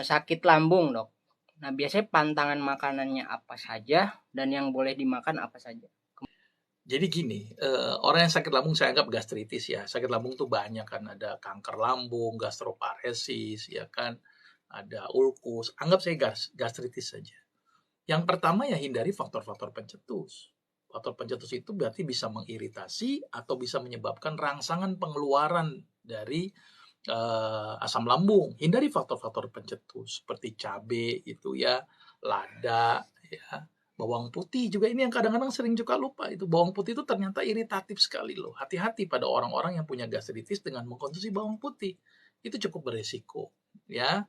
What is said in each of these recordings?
sakit lambung, Dok. Nah, biasanya pantangan makanannya apa saja dan yang boleh dimakan apa saja? Jadi gini, orang yang sakit lambung saya anggap gastritis ya. Sakit lambung tuh banyak kan, ada kanker lambung, gastroparesis, ya kan, ada ulkus. Anggap saya gastritis saja. Yang pertama ya hindari faktor-faktor pencetus. Faktor pencetus itu berarti bisa mengiritasi atau bisa menyebabkan rangsangan pengeluaran dari asam lambung. Hindari faktor-faktor pencetus seperti cabai itu ya, lada ya, bawang putih juga ini yang kadang-kadang sering juga lupa itu. Bawang putih itu ternyata iritatif sekali loh. Hati-hati pada orang-orang yang punya gastritis dengan mengkonsumsi bawang putih. Itu cukup beresiko ya.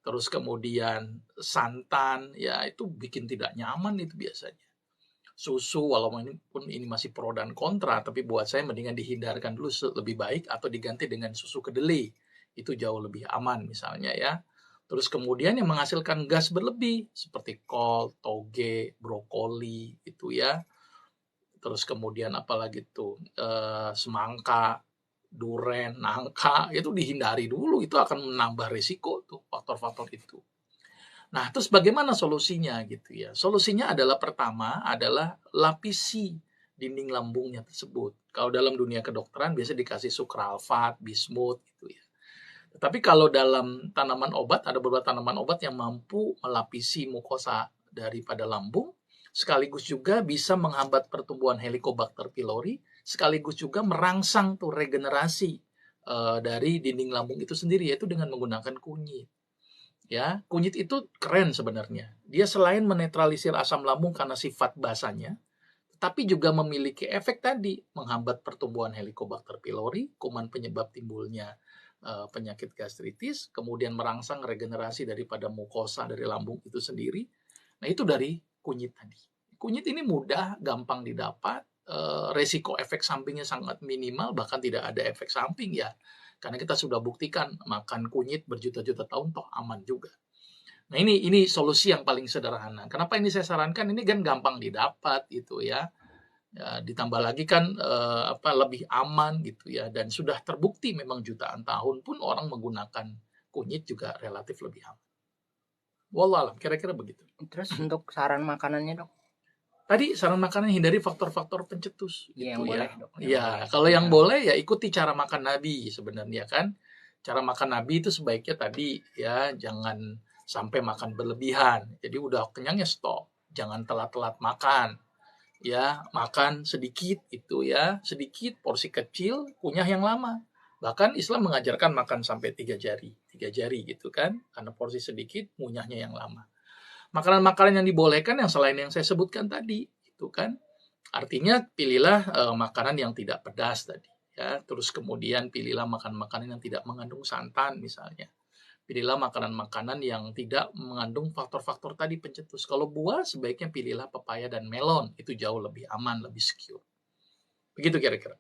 Terus kemudian santan ya itu bikin tidak nyaman itu biasanya. Susu walaupun ini masih pro dan kontra tapi buat saya mendingan dihindarkan dulu lebih baik atau diganti dengan susu kedelai. Itu jauh lebih aman misalnya ya. Terus kemudian yang menghasilkan gas berlebih seperti kol, toge, brokoli itu ya. Terus kemudian apalagi tuh semangka, duren, nangka itu dihindari dulu, itu akan menambah risiko tuh faktor-faktor itu. Nah, terus bagaimana solusinya gitu ya? Solusinya adalah pertama adalah lapisi dinding lambungnya tersebut. Kalau dalam dunia kedokteran biasa dikasih sukralfat, bismut gitu ya. Tapi kalau dalam tanaman obat ada beberapa tanaman obat yang mampu melapisi mukosa daripada lambung, sekaligus juga bisa menghambat pertumbuhan Helicobacter pylori, sekaligus juga merangsang tuh regenerasi dari dinding lambung itu sendiri yaitu dengan menggunakan kunyit. Ya, kunyit itu keren sebenarnya. Dia selain menetralisir asam lambung karena sifat basanya, tapi juga memiliki efek tadi menghambat pertumbuhan Helicobacter pylori, kuman penyebab timbulnya penyakit gastritis, kemudian merangsang regenerasi daripada mukosa dari lambung itu sendiri. Nah, itu dari kunyit tadi. Kunyit ini mudah, gampang didapat, resiko efek sampingnya sangat minimal, bahkan tidak ada efek samping ya. Karena kita sudah buktikan makan kunyit berjuta-juta tahun toh aman juga. Nah, ini solusi yang paling sederhana. Kenapa ini saya sarankan? Ini kan gampang didapat itu ya. Ya, ditambah lagi kan lebih aman gitu ya dan sudah terbukti memang jutaan tahun pun orang menggunakan kunyit juga relatif lebih aman. Wallahualam, kira-kira begitu. Terus untuk saran makanannya, Dok? Tadi saran makanan hindari faktor-faktor pencetus Iya, gitu yang boleh, ya. Dok, yang Ya, boleh. kalau yang boleh ya ikuti cara makan Nabi sebenarnya kan. Cara makan Nabi itu sebaiknya tadi ya jangan sampai makan berlebihan. Jadi udah kenyang ya stop. Jangan telat-telat makan. Ya, makan sedikit itu ya, sedikit porsi kecil, kunyah yang lama. Bahkan Islam mengajarkan makan sampai 3 jari gitu kan, karena porsi sedikit, ngunyahnya yang lama. Makanan-makanan yang dibolehkan yang selain yang saya sebutkan tadi, itu kan. Artinya pilihlah makanan yang tidak pedas tadi, ya. Terus kemudian pilihlah makanan-makanan yang tidak mengandung santan misalnya. Pilihlah makanan-makanan yang tidak mengandung faktor-faktor tadi pencetus. Kalau buah sebaiknya pilihlah pepaya dan melon, itu jauh lebih aman, lebih secure. Begitu kira-kira.